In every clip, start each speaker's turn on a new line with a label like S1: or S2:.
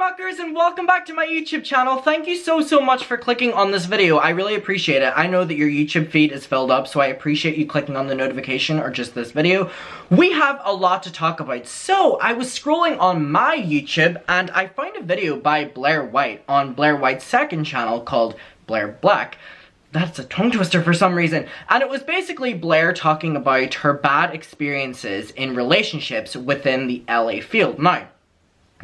S1: rockers, and welcome back to my YouTube channel. Thank you so much for clicking on this video. I really appreciate it. I know that your YouTube feed is filled up, so I appreciate you clicking on the notification or just this video. We have a lot to talk about. So I was scrolling on my YouTube and I found a video by Blaire White on Blaire White's second channel called Blaire Black. That's a tongue twister for some reason. And it was basically Blaire talking about her bad experiences in relationships within the LA field. Now,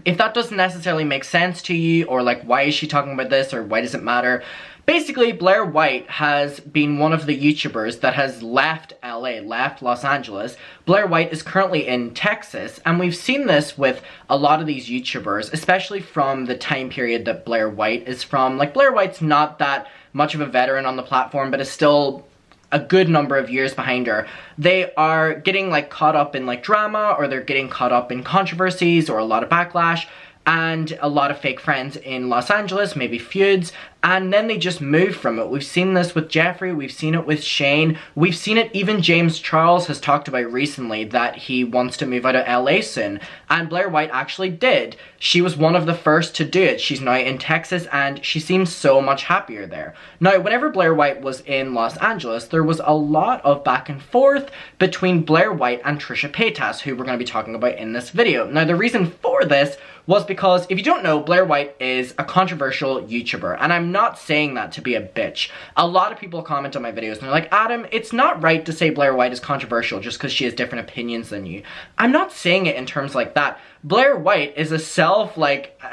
S1: if that doesn't necessarily make sense to you, or like, why is she talking about this, or why does it matter? Basically, Blaire White has been one of the YouTubers that has left LA, left Los Angeles. Blaire White is currently in Texas, and we've seen this with a lot of these YouTubers, especially from the time period that Blaire White is from. Like, Blaire White's not that much of a veteran on the platform, but is still a good number of years behind her. They are getting like caught up in like drama, or they're getting caught up in controversies or a lot of backlash and a lot of fake friends in Los Angeles, maybe feuds, and then they just move from it. We've seen this with Jeffrey, we've seen it with Shane, we've seen it, even James Charles has talked about recently that he wants to move out of LA soon, and Blaire White actually did. She was one of the first to do it. She's now in Texas and she seems so much happier there. Now, whenever Blaire White was in Los Angeles, there was a lot of back and forth between Blaire White and Trisha Paytas, who we're going to be talking about in this video. Now, the reason for this was because, if you don't know, Blaire White is a controversial YouTuber, and I'm not saying that to be a bitch. A lot of people comment on my videos and they're like, Adam, it's not right to say Blaire White is controversial just because she has different opinions than you. I'm not saying it in terms like that. Blaire White is a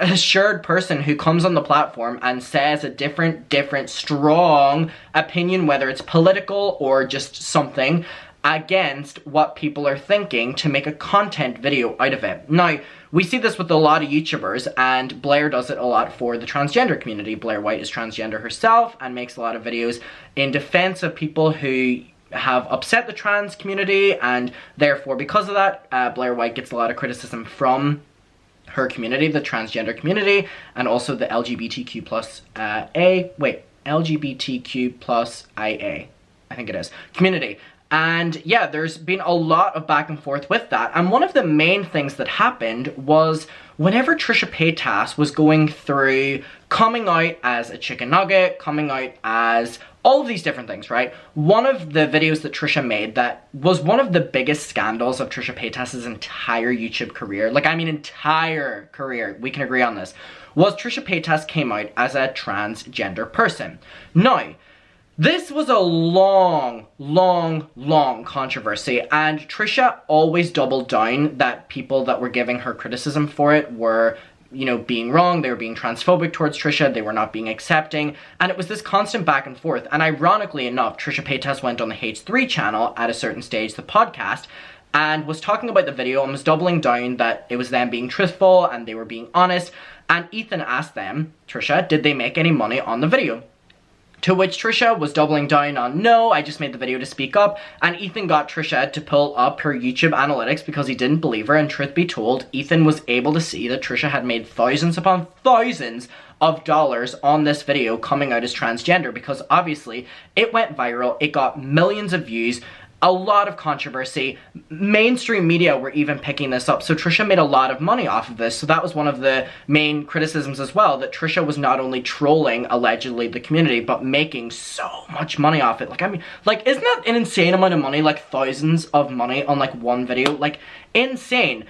S1: assured person who comes on the platform and says a different, strong opinion, whether it's political or just something, against what people are thinking to make a content video out of it. Now, we see this with a lot of YouTubers, and Blaire does it a lot for the transgender community. Blaire White is transgender herself and makes a lot of videos in defense of people who have upset the trans community, and therefore, because of that, Blaire White gets a lot of criticism from her community, the transgender community, and also the LGBTQ plus LGBTQ plus IA, I think it is, community. And yeah, there's been a lot of back and forth with that. And one of the main things that happened was whenever Trisha Paytas was going through coming out as a chicken nugget, coming out as all of these different things, right? One of the videos that Trisha made that was one of the biggest scandals of Trisha Paytas' entire YouTube career, like I mean entire career, we can agree on this, was Trisha Paytas came out as a transgender person. Now, this was a long controversy, and Trisha always doubled down that people that were giving her criticism for it were, you know, being wrong. They were being transphobic towards Trisha. They were not being accepting, and it was this constant back and forth. And ironically enough, Trisha Paytas went on the H3 channel at a certain stage, the podcast, and was talking about the video and was doubling down that it was them being truthful and they were being honest. And Ethan asked them, Trisha, did they make any money on the video? To which Trisha was doubling down on, no, I just made the video to speak up, and Ethan got Trisha to pull up her YouTube analytics because he didn't believe her, and truth be told, Ethan was able to see that Trisha had made thousands upon thousands of dollars on this video coming out as transgender, because obviously it went viral, it got millions of views, a lot of controversy. Mainstream media were even picking this up, so Trisha made a lot of money off of this. So that was one of the main criticisms as well, that Trisha was not only trolling, allegedly, the community, but making so much money off it. Like, I mean, like, isn't that an insane amount of money? Like, thousands of money on, like, one video? Like, insane.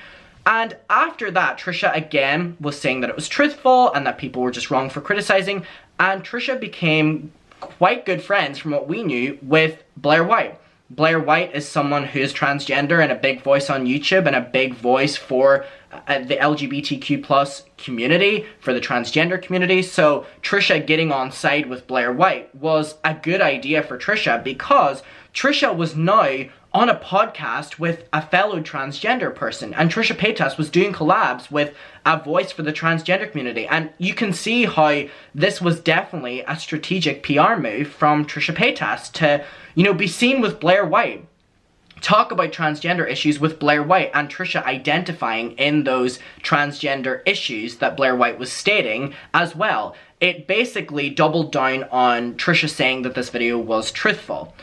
S1: And after that, Trisha again was saying that it was truthful and that people were just wrong for criticizing, and Trisha became quite good friends, from what we knew, with Blaire White. Blaire White is someone who is transgender and a big voice on YouTube and a big voice for the LGBTQ plus community, for the transgender community. So Trisha getting on side with Blaire White was a good idea for Trisha, because Trisha was now on a podcast with a fellow transgender person, and Trisha Paytas was doing collabs with a voice for the transgender community, and you can see how this was definitely a strategic PR move from Trisha Paytas to, you know, be seen with Blaire White, talk about transgender issues with Blaire White, and Trisha identifying in those transgender issues that Blaire White was stating as well. It basically doubled down on Trisha saying that this video was truthful.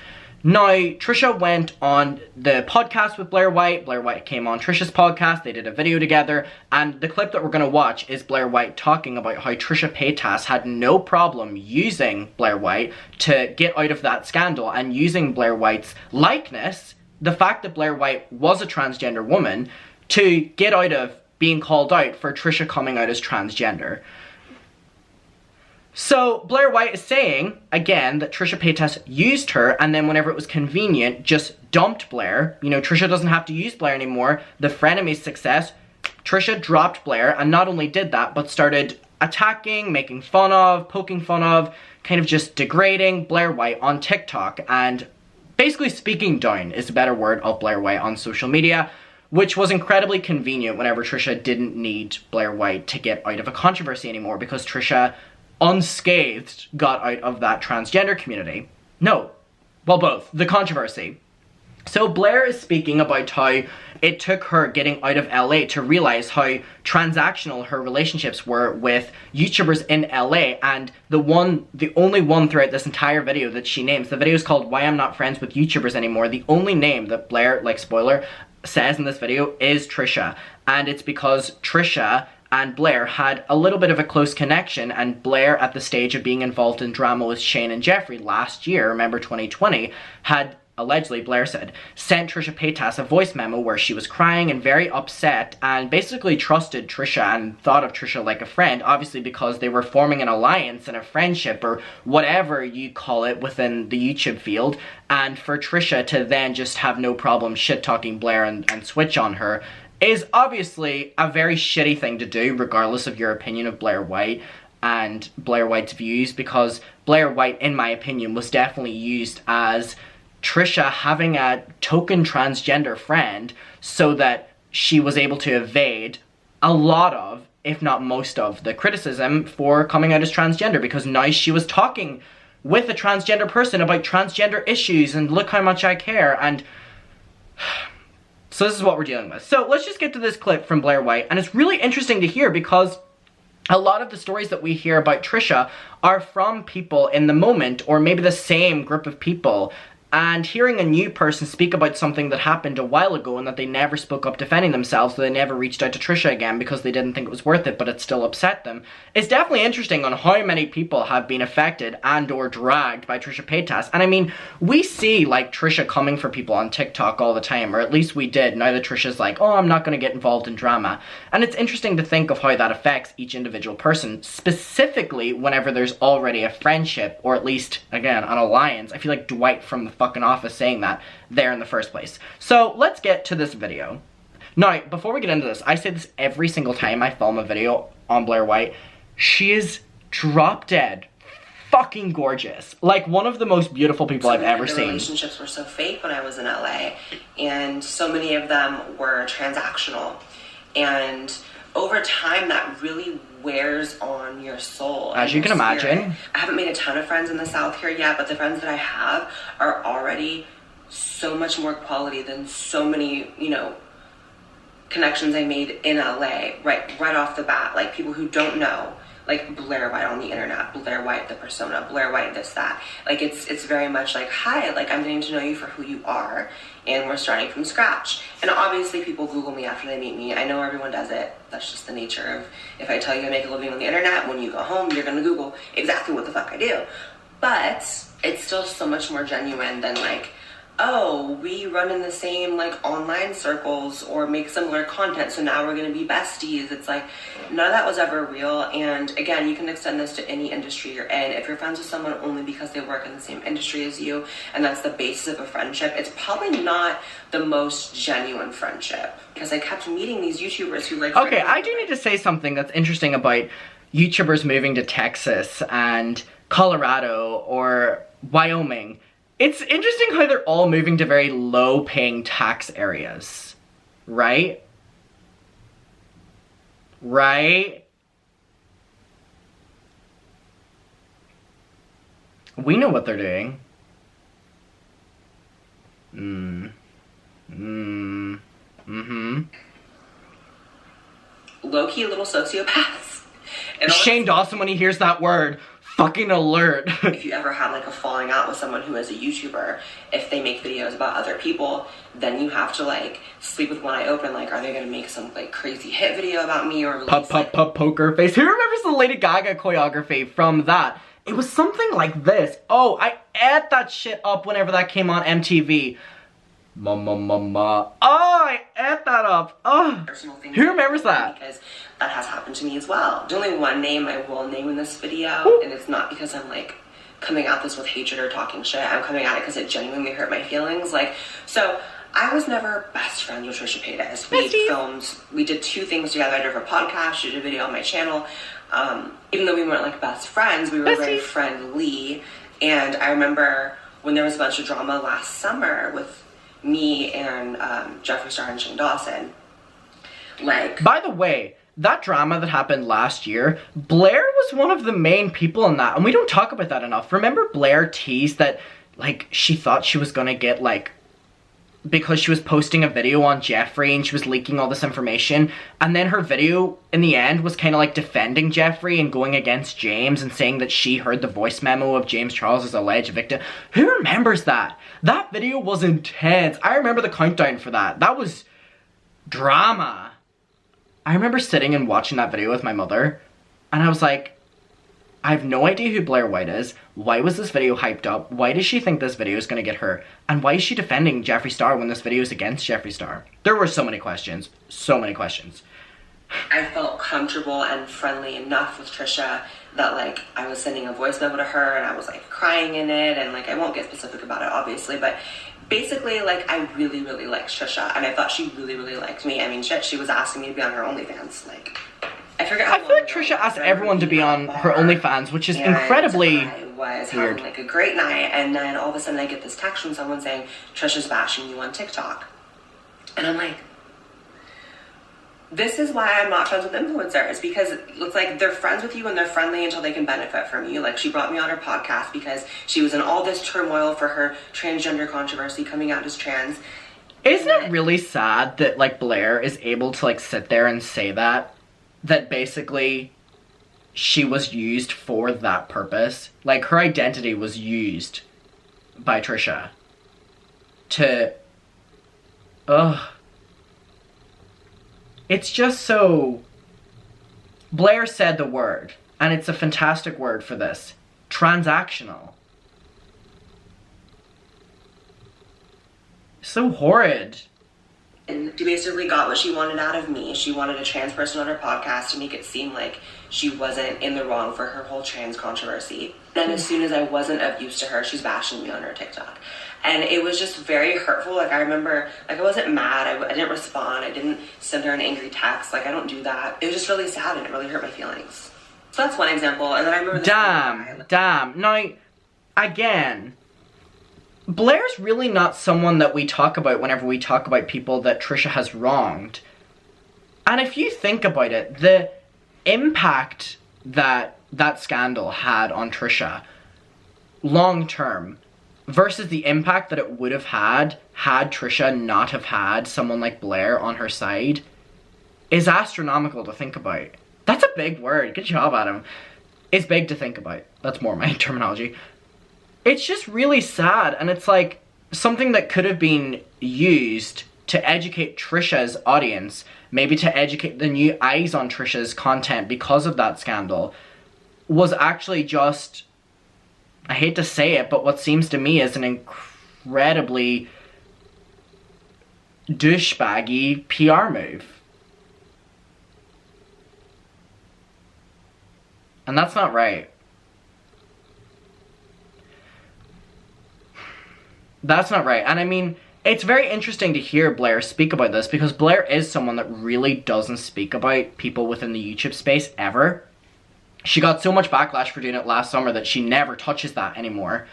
S1: Now, Trisha went on the podcast with Blaire White. Blaire White came on Trisha's podcast. They did a video together. And the clip that we're going to watch is Blaire White talking about how Trisha Paytas had no problem using Blaire White to get out of that scandal, and using Blaire White's likeness, the fact that Blaire White was a transgender woman, to get out of being called out for Trisha coming out as transgender. So Blaire White is saying, again, that Trisha Paytas used her, and then whenever it was convenient, just dumped Blaire. You know, Trisha doesn't have to use Blaire anymore. The frenemies' success, Trisha dropped Blaire, and not only did that, but started attacking, making fun of, poking fun of, kind of just degrading Blaire White on TikTok, and basically speaking down is a better word of Blaire White on social media, which was incredibly convenient whenever Trisha didn't need Blaire White to get out of a controversy anymore, because Trisha unscathed got out of that transgender community. No, well, both. The controversy. So Blaire is speaking about how it took her getting out of LA to realize how transactional her relationships were with YouTubers in LA, and the only one throughout this entire video that she names, the video is called Why I'm Not Friends with YouTubers Anymore, the only name that Blaire, like spoiler, says in this video is Trisha, and it's because Trisha and Blaire had a little bit of a close connection, and Blaire, at the stage of being involved in drama with Shane and Jeffree last year, remember 2020, had allegedly, Blaire said, sent Trisha Paytas a voice memo where she was crying and very upset, and basically trusted Trisha and thought of Trisha like a friend, obviously because they were forming an alliance and a friendship, or whatever you call it within the YouTube field, and for Trisha to then just have no problem shit-talking Blaire and switch on her is obviously a very shitty thing to do, regardless of your opinion of Blaire White and Blaire White's views, because Blaire White, in my opinion, was definitely used as Trisha having a token transgender friend so that she was able to evade a lot of, if not most of, the criticism for coming out as transgender, because now she was talking with a transgender person about transgender issues and look how much I care, and so this is what we're dealing with. So let's just get to this clip from Blaire White, and it's really interesting to hear because a lot of the stories that we hear about Trisha are from people in the moment, or maybe the same group of people, and hearing a new person speak about something that happened a while ago and that they never spoke up defending themselves, so they never reached out to Trisha again because they didn't think it was worth it, but it still upset them, is definitely interesting on how many people have been affected and or dragged by Trisha Paytas. And I mean, we see like Trisha coming for people on TikTok all the time, or at least we did, now that Trisha's like, oh, I'm not going to get involved in drama. And it's interesting to think of how that affects each individual person, specifically whenever there's already a friendship, or at least, again, an alliance. I feel like Dwight from the fucking Office saying that there in the first place. So let's get to this video. Now, before we get into this, I say this every single time I film a video on Blaire White. She is drop dead fucking gorgeous. Like one of the most beautiful people I've ever seen.
S2: Relationships were so fake when I was in LA, and so many of them were transactional. And over time, that really wears on your soul.
S1: As you can imagine.
S2: I haven't made a ton of friends in the South here yet, but the friends that I have are already so much more quality than so many, you know, connections I made in LA right off the bat. Like people who don't know, like Blaire White on the internet, Blaire White the persona, Blaire White this, that. Like it's very much like, hi, like I'm getting to know you for who you are, and we're starting from scratch. And obviously people Google me after they meet me. I know everyone does it. That's just the nature of, if I tell you I make a living on the internet, when you go home, you're gonna Google exactly what the fuck I do. But it's still so much more genuine than like, oh, we run in the same like online circles or make similar content, so now we're gonna be besties. It's like, none of that was ever real. And again, you can extend this to any industry you're in. If you're friends with someone only because they work in the same industry as you, and that's the basis of a friendship, it's probably not the most genuine friendship. Because I kept meeting these YouTubers who like...
S1: Okay, I do need to say something that's interesting about YouTubers moving to Texas and Colorado or Wyoming. It's interesting how they're all moving to very low-paying tax areas, right? Right? We know what they're doing.
S2: Low-key little sociopaths.
S1: Shane Dawson, when he hears that word, Fucking alert.
S2: If you ever have like a falling out with someone who is a YouTuber, if they make videos about other people, then you have to like sleep with one eye open. Like, are they gonna make some like crazy hit video about me or release,
S1: poker face? Who remembers the Lady Gaga choreography from that? It was something like this. Oh, I ate that shit up whenever that came on MTV. Oh, I ate that up. Oh, who remembers that?
S2: Because that has happened to me as well. There's only one name I will name in this video, and it's not because I'm like coming at this with hatred or talking shit. I'm coming at it because it genuinely hurt my feelings. Like, so I was never best friends with Trisha Paytas. We did 2 things together. I did her podcast, she did a video on my channel. Even though we weren't like best friends, we were very friendly. And I remember when there was a bunch of drama last summer with me and Jeffree Star and Shane Dawson. Like,
S1: by the way, that drama that happened last year, Blaire was one of the main people in that, and we don't talk about that enough. Remember Blaire teased that, like, she thought she was gonna get, like, because she was posting a video on Jeffree and she was leaking all this information, and then her video in the end was kind of like defending Jeffree and going against James and saying that she heard the voice memo of James Charles as alleged victim. Who remembers that? That video was intense. I remember the countdown for that. That was drama. I remember sitting and watching that video with my mother, and I was like, I have no idea who Blaire White is. Why was this video hyped up? Why does she think this video is going to get her? And why is she defending Jeffree Star when this video is against Jeffree Star? There were so many questions. So many questions.
S2: I felt comfortable and friendly enough with Trisha that, like, I was sending a voice memo to her and I was, like, crying in it. And, like, I won't get specific about it, obviously. But basically, like, I really, really liked Trisha. And I thought she really, really liked me. I mean, shit, she was asking me to be on her OnlyFans. Like, I feel like
S1: Trisha asked everyone to be on her OnlyFans, which is incredibly
S2: I was
S1: weird.
S2: having like a great night, and then all of a sudden I get this text from someone saying, Trisha's bashing you on TikTok. And I'm like, this is why I'm not friends with influencers, because it's like they're friends with you and they're friendly until they can benefit from you. Like, she brought me on her podcast because she was in all this turmoil for her transgender controversy, coming out as trans.
S1: Isn't it really sad that, like, Blaire is able to, like, sit there and say that basically she was used for that purpose? Like, her identity was used by Trisha to, it's just so, Blaire said the word, and it's a fantastic word for this, transactional. So horrid.
S2: And she basically got what she wanted out of me. She wanted a trans person on her podcast to make it seem like she wasn't in the wrong for her whole trans controversy. Then as soon as I wasn't of use to her, she's bashing me on her TikTok. And it was just very hurtful. Like, I remember, like, I wasn't mad. I didn't respond. I didn't send her an angry text. Like, I don't do that. It was just really sad and it really hurt my feelings. So that's one example. And then I remember this
S1: Damn. Now, again, Blaire's really not someone that we talk about whenever we talk about people that Trisha has wronged. And if you think about it, the impact that that scandal had on Trisha long term versus the impact that it would have had Trisha not have had someone like Blaire on her side is astronomical to think about. That's a big word. Good job, Adam. It's big to think about. That's more my terminology. It's just really sad, and it's like something that could have been used to educate Trisha's audience, maybe to educate the new eyes on Trisha's content because of that scandal, was actually just, I hate to say it, but what seems to me is an incredibly douchebaggy PR move. And that's not right. That's not right. And I mean, it's very interesting to hear Blaire speak about this, because Blaire is someone that really doesn't speak about people within the YouTube space ever. She got so much backlash for doing it last summer that she never touches that anymore.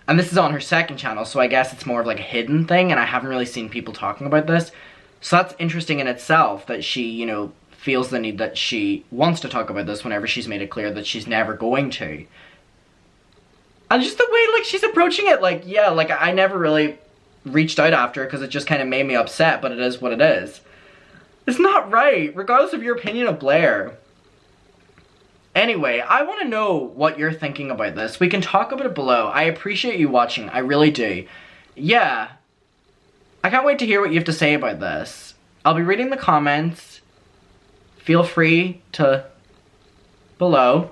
S1: And this is on her second channel, so I guess it's more of like a hidden thing, and I haven't really seen people talking about this. So that's interesting in itself, that she, you know, feels the need that she wants to talk about this whenever she's made it clear that she's never going to. And just the way, like, she's approaching it, like, yeah, like, I never really reached out after because it just kind of made me upset, but it is what it is. It's not right, regardless of your opinion of Blaire. Anyway, I want to know what you're thinking about this. We can talk about it below. I appreciate you watching. I really do. Yeah. I can't wait to hear what you have to say about this. I'll be reading the comments. Feel free to below.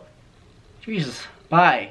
S1: Jesus. Bye.